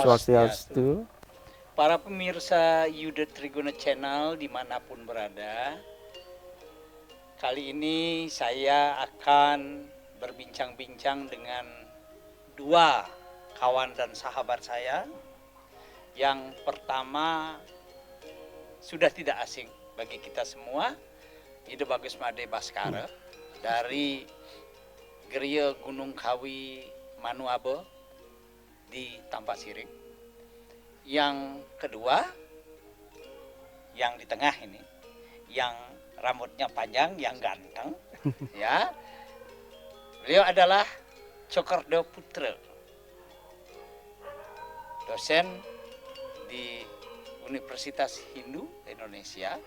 Swastiastu. Para pemirsa Yuda Triguna Channel dimanapun berada, kali ini saya akan berbincang-bincang dengan dua kawan dan sahabat saya. Yang pertama sudah tidak asing bagi kita semua, Ido Bagus Made Baskara dari Geria Gunung Kawi Manuabe di Tampak Siring. Yang kedua, yang di tengah ini, yang rambutnya panjang, yang ganteng, ya, beliau adalah Cokordo Putra, dosen di Universitas Hindu Indonesia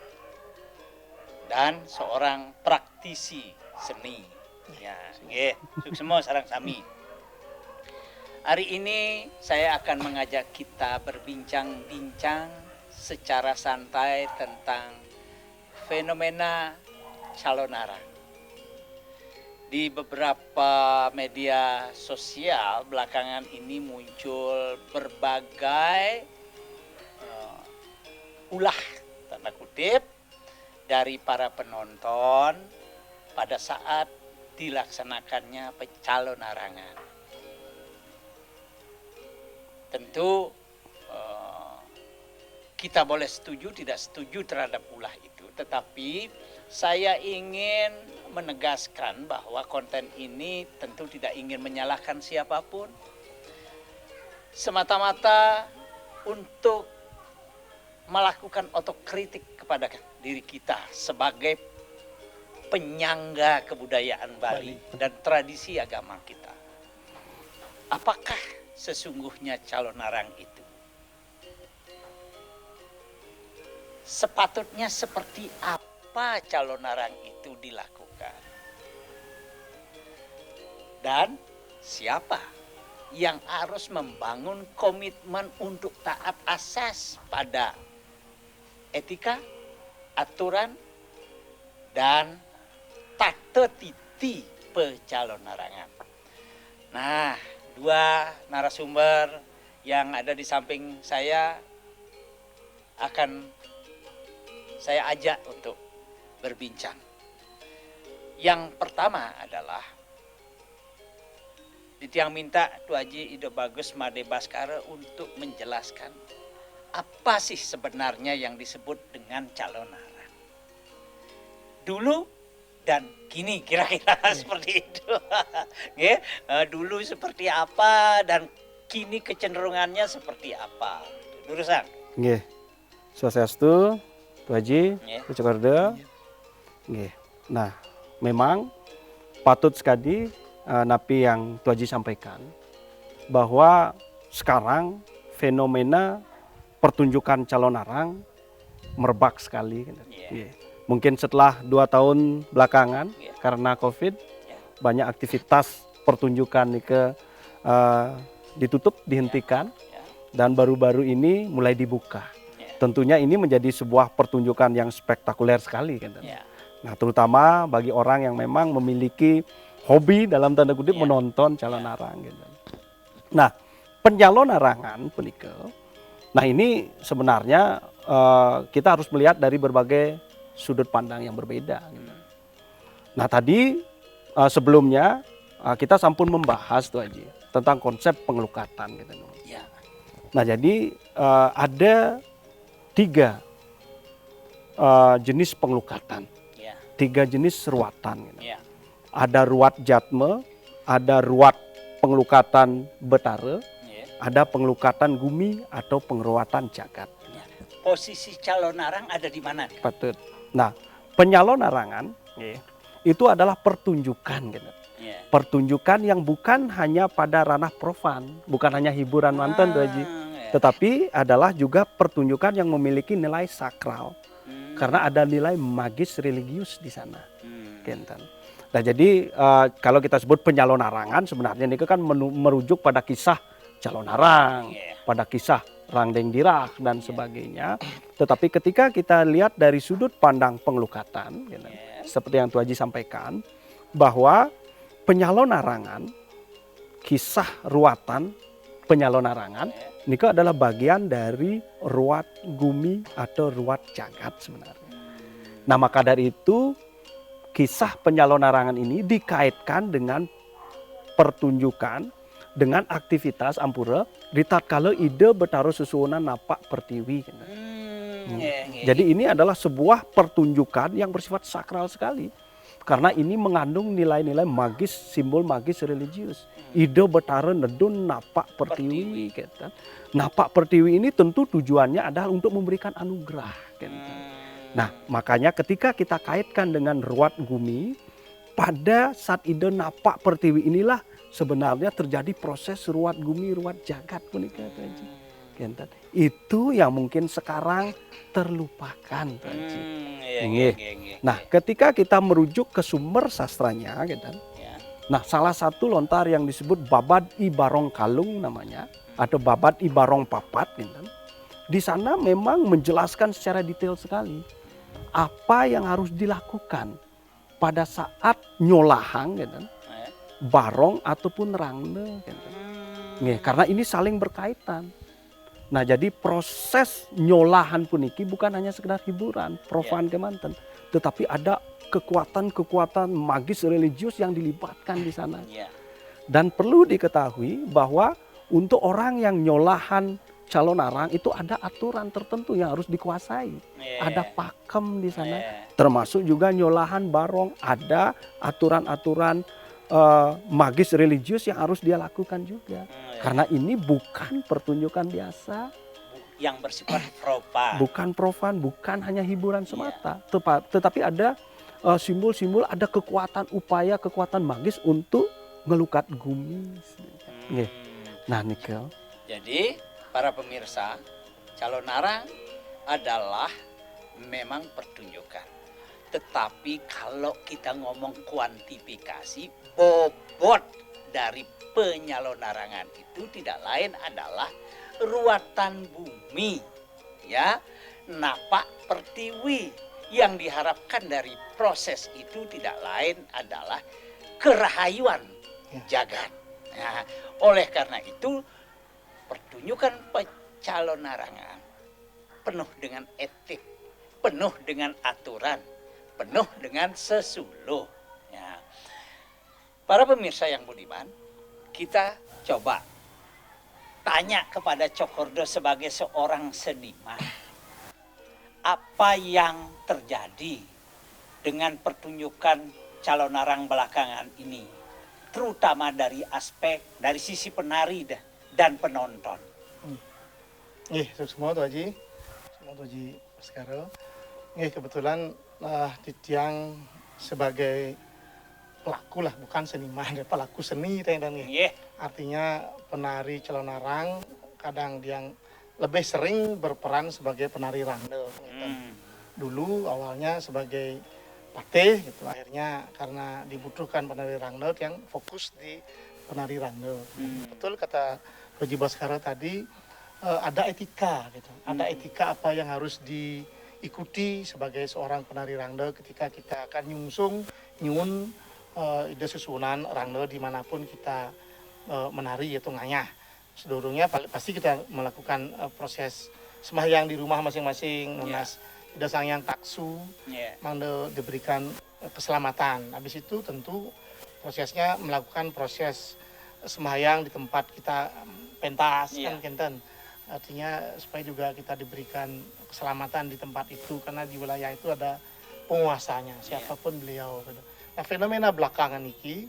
dan seorang praktisi seni. Ya, semua sarang sami. Hari ini saya akan mengajak kita berbincang-bincang secara santai tentang fenomena calon arang. Di beberapa media sosial belakangan ini muncul berbagai ulah tanda kutip dari para penonton pada saat dilaksanakannya calon arangan. Tentu kita boleh setuju tidak setuju terhadap ulah itu, tetapi saya ingin menegaskan bahwa konten ini tentu tidak ingin menyalahkan siapapun, semata-mata untuk melakukan otokritik kepada diri kita sebagai penyangga kebudayaan Bali dan tradisi agama kita. Apakah sesungguhnya calon arang itu? Sepatutnya seperti apa calon arang itu dilakukan? Dan siapa yang harus membangun komitmen untuk taat asas pada etika, aturan, dan tata titi pecalon arangan? Nah, dua narasumber yang ada di samping saya akan saya ajak untuk berbincang. Yang pertama adalah yang minta Tu Haji Ido Bagus Made Baskara untuk menjelaskan apa sih sebenarnya yang disebut dengan calon arang dulu dan kini, kira-kira seperti itu. Dulu seperti apa dan kini kecenderungannya seperti apa. Lurusan. Nggih. Swastiastu, Tu Haji, Tu Cokordo. Nggih. Nah, memang patut sekali napi yang Tu Haji sampaikan bahwa sekarang fenomena pertunjukan calon arang merebak sekali. Yeah. Mungkin setelah 2 tahun belakangan karena COVID, banyak aktivitas pertunjukan ditutup, dihentikan, dan baru-baru ini mulai dibuka. Tentunya ini menjadi sebuah pertunjukan yang spektakuler sekali. Nah, terutama bagi orang yang memang memiliki hobi dalam tanda kutip menonton calon arang. Nah, pencalon arangan penikel. Nah, ini sebenarnya kita harus melihat dari berbagai sudut pandang yang berbeda. Nah, tadi sebelumnya kita sampun membahas Tu Haji tentang konsep pengelukatan. Nah, jadi ada 3 jenis pengelukatan, 3 jenis ruatan. Ada ruat jatme, ada ruat pengelukatan betara, ada pengelukatan gumi atau pengeruatan jagat. Posisi calon arang ada di mana? Patut. Nah, penyalon arangan itu adalah pertunjukan. Pertunjukan yang bukan hanya pada ranah profan, bukan hanya hiburan mantan Tu Haji, tetapi adalah juga pertunjukan yang memiliki nilai sakral, karena ada nilai magis religius di sana. Nah, jadi kalau kita sebut penyalon arangan, sebenarnya ini kan merujuk pada kisah calon arang, pada kisah Rangdeng Dirah dan sebagainya. Tetapi ketika kita lihat dari sudut pandang pengelukatan, seperti yang Tu Haji sampaikan, bahwa penyalon arangan, kisah ruatan penyalon narangan. Niko adalah bagian dari ruat gumi atau ruat jagat sebenarnya. Nah maka dari itu kisah penyalon narangan ini dikaitkan dengan pertunjukan, dengan aktivitas ampura di tatkala ide bertaruh susunan napak pertiwi. Jadi ini adalah sebuah pertunjukan yang bersifat sakral sekali. Karena ini mengandung nilai-nilai magis, simbol magis religius. Ide betara nedun napak pertiwi. Gitu. Napak pertiwi ini tentu tujuannya adalah untuk memberikan anugerah. Gitu. Nah makanya ketika kita kaitkan dengan ruat gumi, pada saat ide napak pertiwi inilah sebenarnya terjadi proses ruat gumi, ruat jagat. Itu yang mungkin sekarang terlupakan. Nah, ketika kita merujuk ke sumber sastranya, nah salah satu lontar yang disebut Babad I Barong Kalung namanya, atau Babad I Barong Papat, di sana memang menjelaskan secara detail sekali apa yang harus dilakukan pada saat nyolahang, barong ataupun rangne, karena ini saling berkaitan. Nah jadi proses nyolahan puniki bukan hanya sekedar hiburan, profan kemanten, tetapi ada kekuatan-kekuatan magis religius yang dilibatkan di sana. Dan perlu diketahui bahwa untuk orang yang nyolahan calon arang itu ada aturan tertentu yang harus dikuasai. Ada pakem di sana, termasuk juga nyolahan barong, ada aturan-aturan magis religius yang harus dia lakukan juga. Karena ini bukan pertunjukan biasa. Yang bersifat profan. Bukan profan, bukan hanya hiburan semata. Tetapi ada simbol-simbol, ada kekuatan upaya, kekuatan magis untuk ngelukat gumi. Nah Nikel. Jadi para pemirsa, calon arang adalah memang pertunjukan. Tetapi kalau kita ngomong kuantifikasi, bobot dari penyalon narangan itu tidak lain adalah ruatan bumi, ya, napak pertiwi. Yang diharapkan dari proses itu tidak lain adalah kerahayuan jagat. Nah, oleh karena itu pertunjukan calon narangan penuh dengan etik, penuh dengan aturan, penuh dengan sesuluh. Ya. Para pemirsa yang budiman, kita coba tanya kepada Cokordo sebagai seorang seniman, apa yang terjadi dengan pertunjukan calon arang belakangan ini, terutama dari dari sisi penari dan penonton. Semua tuh Haji, sekarang. Kebetulan Titiang sebagai pelaku lah, bukan seniman, pelaku seni Artinya penari calon arang kadang yang lebih sering berperan sebagai penari rangne. Dulu awalnya sebagai patih gitu, akhirnya karena dibutuhkan penari rangne yang fokus di penari rangne. Betul kata Roji Baskara tadi, ada etika gitu. Ada etika apa yang harus diikuti sebagai seorang penari rangne ketika kita akan nyun ide susunan rangne dimanapun kita menari yaitu ngayah. Sedurungnya pasti kita melakukan proses sembahyang di rumah masing-masing, munas ide sangyang taksu, mangde diberikan keselamatan. Habis itu tentu prosesnya melakukan proses sembahyang di tempat kita pentas kan kenten. Artinya supaya juga kita diberikan keselamatan di tempat itu karena di wilayah itu ada penguasanya siapapun beliau. Nah fenomena belakangan ini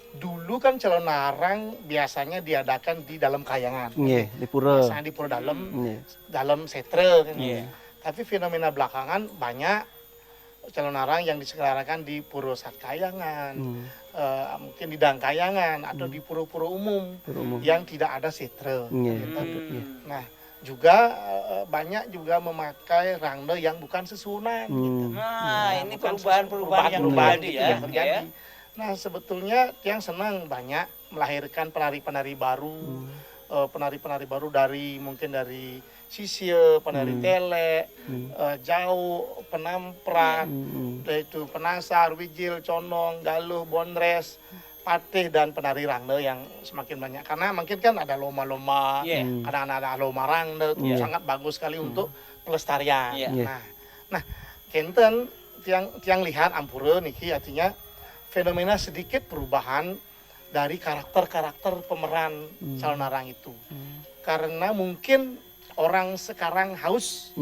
dulu kan calon arang biasanya diadakan di dalam kayangan. Di pura. Biasanya di pura dalam setre kan. Tapi fenomena belakangan banyak calon arang yang diselenggarakan di pura satkayangan, mungkin di dangkayangan atau di pura-pura umum yang tidak ada setre. Nah, juga banyak juga memakai rangne yang bukan sesunan. Nah, ini perubahan yang terjadi. Nah, sebetulnya yang senang banyak melahirkan penari-penari baru, penari-penari baru mungkin dari sisir, penari tele, jauh, penamprat, yaitu penasar, wijil, condong, galuh, bondres, patih dan penari rangde yang semakin banyak. Karena mungkin kan ada lomba-lomba, ada lomba rangde, itu sangat bagus sekali untuk pelestarian. Nah, kenten tiang lihat ampura niki artinya fenomena sedikit perubahan dari karakter-karakter pemeran calon arang itu. Karena mungkin orang sekarang haus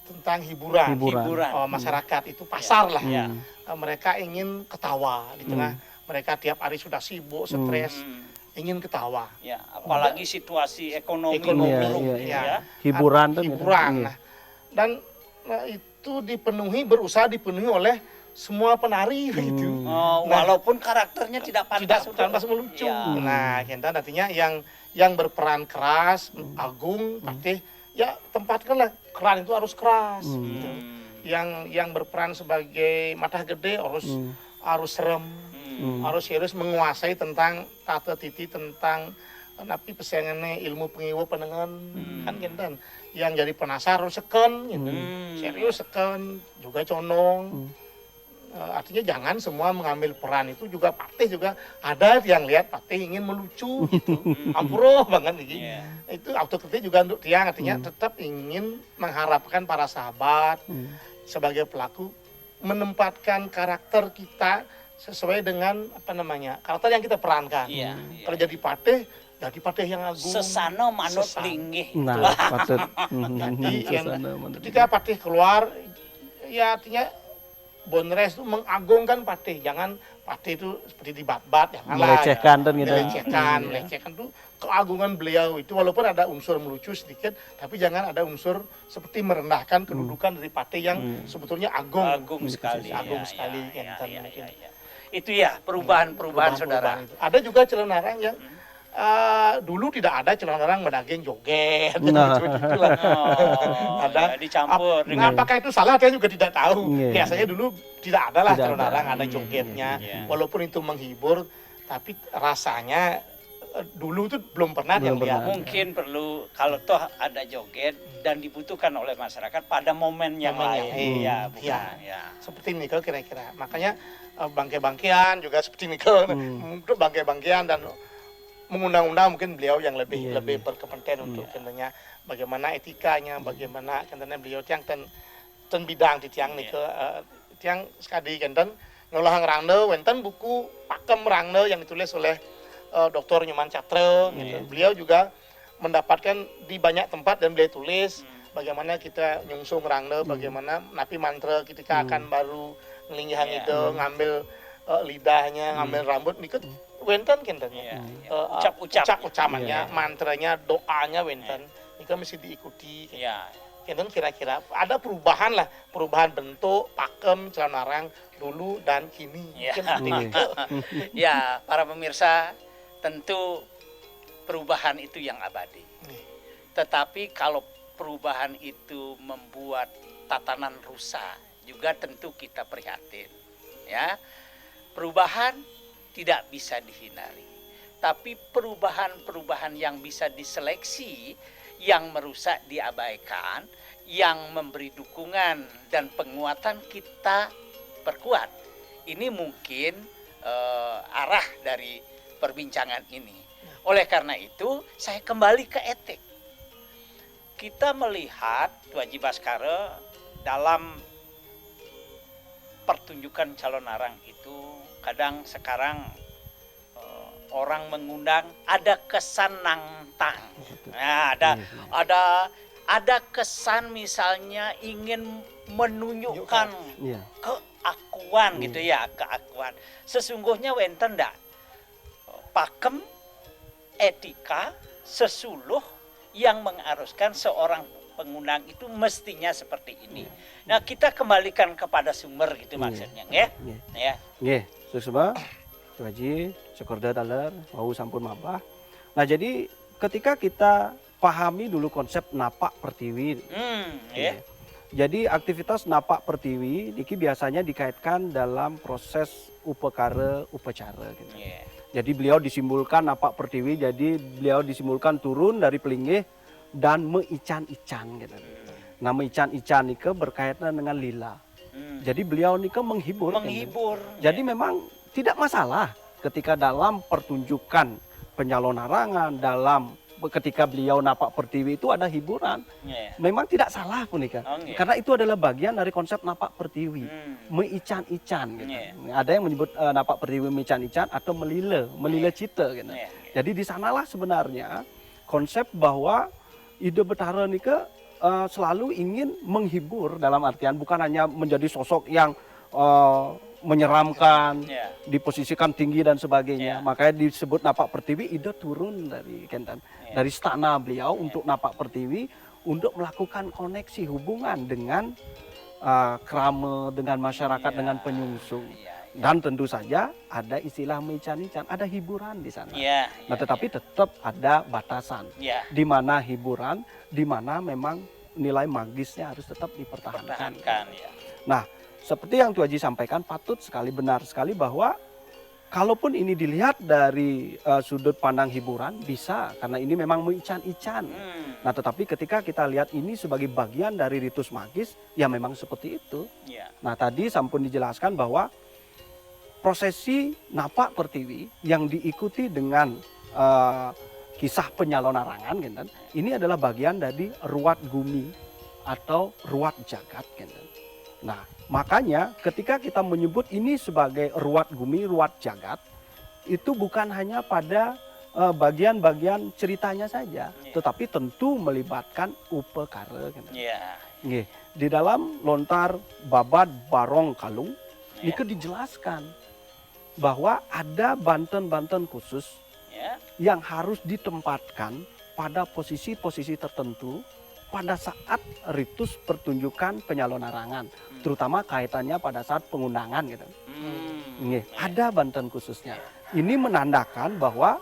tentang hiburan. Masyarakat itu pasar lah. Mereka ingin ketawa di tengah mereka tiap hari sudah sibuk, stres, ingin ketawa. Ya, apalagi situasi ekonomi buruk. Hiburan. Nah, dan itu berusaha dipenuhi oleh semua penari begitu. Walaupun karakternya tidak pantas melucu. Nah, kita nantinya yang berperan keras, agung, patih, ya tempatkanlah keran itu harus keras. Gitu. Yang berperan sebagai mata gede harus serem, harus serius menguasai tentang tata titi, tentang napi pesengannya ilmu pengiwa penengan kan kinten. Yang jadi penasar harus seken, gitu. Serius seken, juga condong. Artinya jangan semua mengambil peran itu juga patih juga ada yang lihat patih ingin melucu gitu. Ampuro banget nih. Itu autokritik juga untuk tiang artinya tetap ingin mengharapkan para sahabat sebagai pelaku menempatkan karakter kita sesuai dengan karakter yang kita perankan. Kalau jadi patih yang agung. Sesano manut linggih. Nah, patut. Jadi ketika patih keluar ya artinya Bonres itu mengagungkan patih, jangan patih itu seperti dibat-bat, melecehkan dan gitu. Melecehkan itu keagungan beliau itu walaupun ada unsur melucu sedikit, tapi jangan ada unsur seperti merendahkan kedudukan dari patih yang sebetulnya agung sekali. Itu ya perubahan saudara. Itu. Ada juga calon arang yang dulu tidak ada calon arang mendaging joget, ada dicampur. Apakah itu salah? Saya juga tidak tahu. Biasanya dulu tidak ada lah calon arang ada jogetnya, walaupun itu menghibur, tapi rasanya dulu itu belum pernah yang lihat. Mungkin perlu kalau toh ada joget dan dibutuhkan oleh masyarakat pada momen yang lain. Seperti Nikel kira-kira. Makanya bangke-bangkean juga seperti Nikel untuk bangke-bangkean dan mengundang-undang mungkin beliau yang lebih berkepentingan untuk tentunya bagaimana etikanya, bagaimana tentunya beliau tiang ten bidang di tiang Nikel tiang sekali kenten ngolah rangde wenten buku pakem rangde yang ditulis oleh Dr. Nyoman Catra gitu. Beliau juga mendapatkan di banyak tempat dan beliau tulis bagaimana kita nyungsung rangde, bagaimana napi mantra ketika akan baru ngelingihan itu ngambil lidahnya, ngambil rambut niket wenten kentennya. Ucapannya, mantranya, doanya wenten. Niket mesti diikuti. Kenten kira-kira ada perubahan bentuk, pakem, celana arang dulu dan kini. Ya, para pemirsa, tentu perubahan itu yang abadi. Tetapi kalau perubahan itu membuat tatanan rusak, juga tentu kita prihatin. Ya, perubahan tidak bisa dihindari. Tapi perubahan-perubahan yang bisa diseleksi, yang merusak diabaikan, yang memberi dukungan dan penguatan kita perkuat. Ini mungkin arah dari perbincangan ini. Oleh karena itu, saya kembali ke etik. Kita melihat Tuaji Baskara dalam pertunjukan calon arang itu kadang sekarang orang mengundang ada kesan nantang. Nah, ada kesan misalnya ingin menunjukkan keakuan gitu ya, keakuan. Sesungguhnya wenten ndak pakem etika sesuluh yang mengaruskan seorang pengundang itu mestinya seperti ini. Nah, kita kembalikan kepada sumber gitu maksudnya, ya. Nggih, susuma Haji Sekorda taler mau sampun mabah. Nah, jadi ketika kita pahami dulu konsep napak pertiwi. Jadi aktivitas napak pertiwi niki biasanya dikaitkan dalam proses upacara gitu. Jadi beliau disimbolkan napak pertiwi, jadi beliau disimbolkan turun dari pelinggih dan meican-ican gitu. Nah, meican-ican nika berkaitan dengan lila. Jadi beliau nika menghibur. Jadi memang tidak masalah ketika dalam pertunjukan penyalon larangan, ketika beliau napak pertiwi itu ada hiburan. Memang tidak salah punika. Karena itu adalah bagian dari konsep napak pertiwi. Meican-ican gitu. Ada yang menyebut napak pertiwi meican-ican atau melile cita gitu. Jadi di sanalah sebenarnya konsep bahwa Ida Betara nika selalu ingin menghibur, dalam artian bukan hanya menjadi sosok yang menyeramkan, diposisikan tinggi dan sebagainya. Makanya disebut napak pertiwi. Ida turun dari dari stana beliau untuk napak pertiwi, untuk melakukan koneksi hubungan dengan krama, dengan masyarakat, dengan penyungsung. Dan tentu saja ada istilah meican-ican, ada hiburan di sana. Nah, tetapi tetap ada batasan. Di mana hiburan, di mana memang nilai magisnya harus tetap dipertahankan. Nah, seperti yang Tuh Haji sampaikan, patut sekali, benar sekali bahwa kalaupun ini dilihat dari sudut pandang hiburan, bisa, karena ini memang meican-ican. Nah, tetapi ketika kita lihat ini sebagai bagian dari ritus magis, ya memang seperti itu. Nah, tadi sampun dijelaskan bahwa prosesi napak pertiwi yang diikuti dengan kisah penyalon larangan, ini adalah bagian dari ruat gumi atau ruat jagat. Nah, makanya ketika kita menyebut ini sebagai ruat gumi, ruat jagat, itu bukan hanya pada bagian-bagian ceritanya saja, tetapi tentu melibatkan upekara. Di dalam lontar babad barong kalung, ini dijelaskan bahwa ada banten-banten khusus yang harus ditempatkan pada posisi-posisi tertentu pada saat ritus pertunjukan penyalon larangan, terutama kaitannya pada saat pengundangan gitu. Ada banten khususnya. Ini menandakan bahwa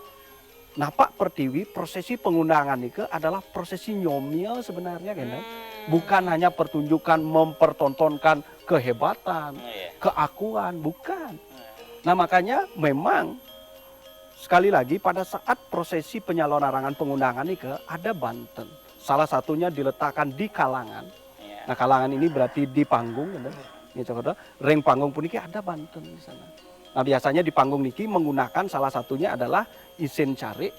napak pertiwi, prosesi pengundangan itu adalah prosesi nyomil sebenarnya gitu. Bukan hanya pertunjukan mempertontonkan kehebatan, keakuan, bukan. Nah, makanya memang sekali lagi pada saat prosesi penyalon larangan pengundangan itu ada banten. Salah satunya diletakkan di kalangan. Nah, kalangan ini berarti di panggung, ring panggung pun ini ada banten di sana. Nah, biasanya di panggung niki menggunakan salah satunya adalah isin carik,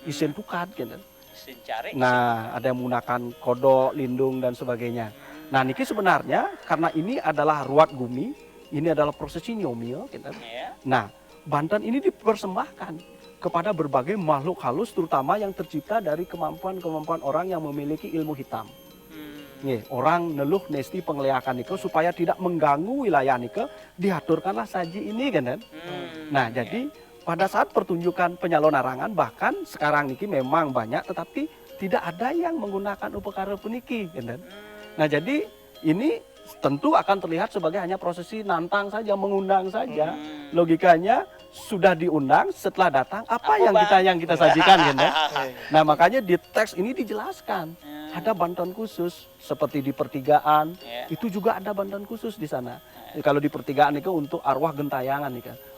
isin pukat. Nah, ada yang menggunakan kodok, lindung dan sebagainya. Nah, niki sebenarnya karena ini adalah ruat gumi, ini adalah prosesi nyomil. Nah, banten ini dipersembahkan kepada berbagai makhluk halus, terutama yang tercipta dari kemampuan-kemampuan orang yang memiliki ilmu hitam. Orang neluh nesti penglihakan itu supaya tidak mengganggu wilayah nike, diaturkanlah saji ini Nah, jadi pada saat pertunjukan penyalon larangan, bahkan sekarang niki memang banyak, tetapi tidak ada yang menggunakan upekara puniki. Nah, jadi ini tentu akan terlihat sebagai hanya prosesi nantang saja, mengundang saja. Logikanya sudah diundang, setelah datang apa yang kita sajikan Nah, makanya di teks ini dijelaskan ada bantuan khusus seperti di pertigaan, itu juga ada bantuan khusus di sana. Kalau di pertigaan itu untuk arwah gentayangan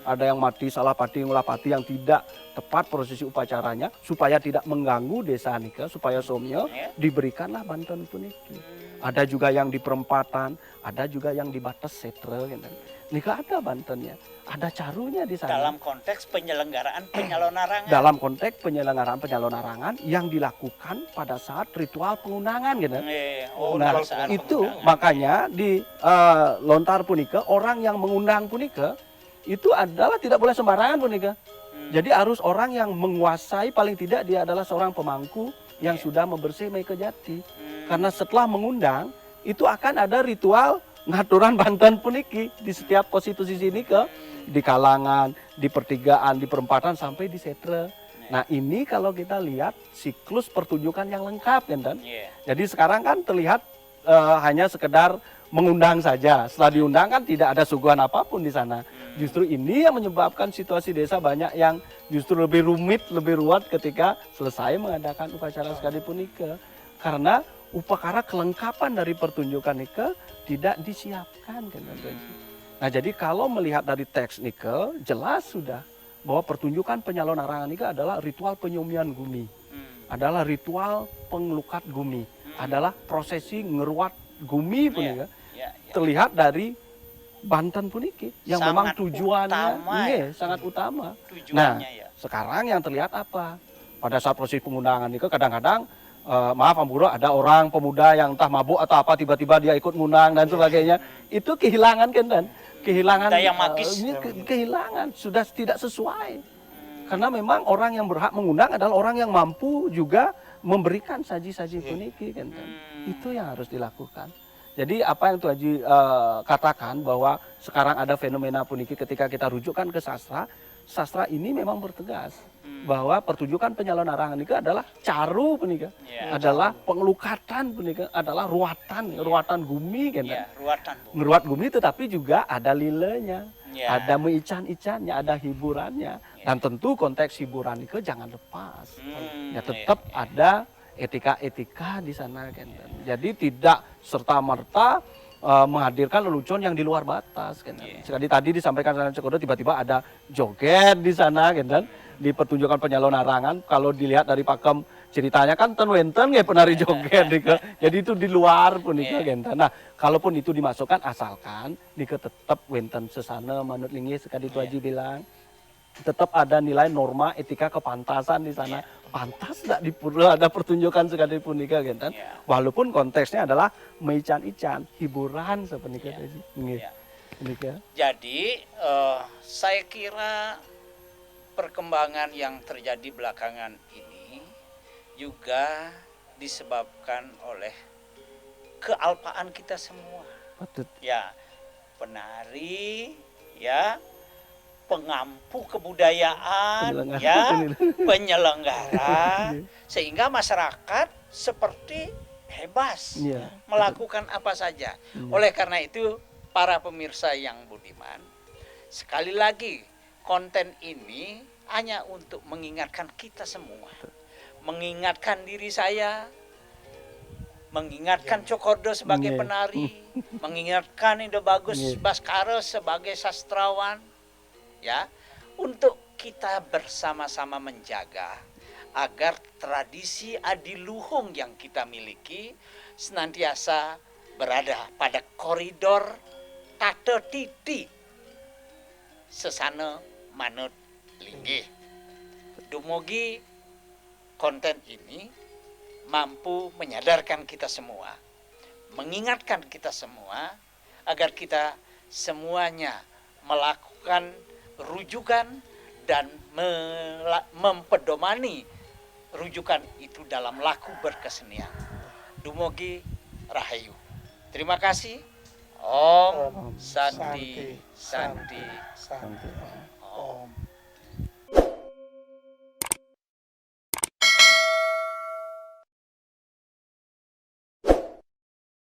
ada yang mati salah pati yang tidak tepat prosesi upacaranya, supaya tidak mengganggu desa supaya somyo, diberikanlah bantuan puniki. Ada juga yang di perempatan, ada juga yang di batas setre nika ada bantennya, ada carunya di sana. Dalam konteks penyelenggaraan penyalon larangan. Dalam konteks penyelenggaraan penyalon larangan yang dilakukan pada saat ritual pengundangan Nah, itu makanya di lontar punika, orang yang mengundang punika itu adalah tidak boleh sembarangan punika. Jadi harus orang yang menguasai, paling tidak dia adalah seorang pemangku yang sudah membersih Mei Kejati. Karena setelah mengundang itu akan ada ritual ngaturan bantuan puniki di setiap posisi ini di kalangan, di pertigaan, di perempatan sampai di setre. Nah, ini kalau kita lihat siklus pertunjukan yang lengkap Jadi sekarang kan terlihat hanya sekedar mengundang saja. Setelah diundang kan tidak ada suguhan apapun di sana. Justru ini yang menyebabkan situasi desa banyak yang justru lebih rumit, lebih ruwet ketika selesai mengadakan upacara sekalipun ike. Karena upakara kelengkapan dari pertunjukan nike tidak disiapkan Nah, jadi kalau melihat dari teks nike jelas sudah bahwa pertunjukan penyalon larangan nike adalah ritual penyomian gumi, adalah ritual penglukat gumi, adalah prosesi ngeruat gumi pun terlihat dari Banten puniki yang Sangat memang tujuannya utama, nggih, sangat utama. Tujuannya ya. Sekarang yang terlihat apa? Pada saat proses pengundangan itu kadang-kadang maaf Ampuro, ada orang pemuda yang entah mabuk atau apa tiba-tiba dia ikut ngundang dan sebagainya. Itu kehilangan kan dan kehilangan Daya magis. kehilangan sudah tidak sesuai. Karena memang orang yang berhak mengundang adalah orang yang mampu juga memberikan saji-saji puniki kan. Itu yang harus dilakukan. Jadi apa yang Tuh Haji katakan bahwa sekarang ada fenomena puniki ketika kita rujukkan ke sastra, sastra ini memang bertegas bahwa pertunjukan penyalon arangan itu adalah caru punika, adalah pengelukatan punika, adalah ruatan gumi kan. Ngeruat gumi tetapi juga ada lilenya, ada meican-icannya, ada hiburannya. Dan tentu konteks hiburan itu jangan lepas. Ya tetap ada etika-etika di sana kan. Jadi tidak serta-merta menghadirkan lelucon yang di luar batas kan. Sekali tadi disampaikan Sanan Cekodo tiba-tiba ada joget di sana kan. Di pertunjukan penyalon arangan kalau dilihat dari pakem ceritanya kan ten wenten nggih penari joget nika. Jadi itu di luar punika kan. Nah, kalaupun itu dimasukkan asalkan nika tetap wenten sesana manut linggih sekali Tuh Haji bilang tetap ada nilai norma etika kepantasan di sana. Pantas tidak ada pertunjukan sekali punika kan. Walaupun konteksnya adalah meican-ican, hiburan sepenika tadi. Jadi saya kira perkembangan yang terjadi belakangan ini juga disebabkan oleh kealpaan kita semua. Patut. Ya, penari, ya, pengampu kebudayaan, ya, penyelenggara, sehingga masyarakat seperti bebas melakukan apa saja. Oleh karena itu, para pemirsa yang budiman, sekali lagi konten ini hanya untuk mengingatkan kita semua, mengingatkan diri saya, mengingatkan Cokordo sebagai penari, mengingatkan Indo Bagus Baskara sebagai sastrawan, ya, untuk kita bersama-sama menjaga agar tradisi adiluhung yang kita miliki senantiasa berada pada koridor tata titi sesana manut linggih. Dumugi konten ini mampu menyadarkan kita semua, mengingatkan kita semua agar kita semuanya melakukan rujukan dan mempedomani rujukan itu dalam laku berkesenian. Dumugi Rahayu. Terima kasih. Om Santi Santi. Om.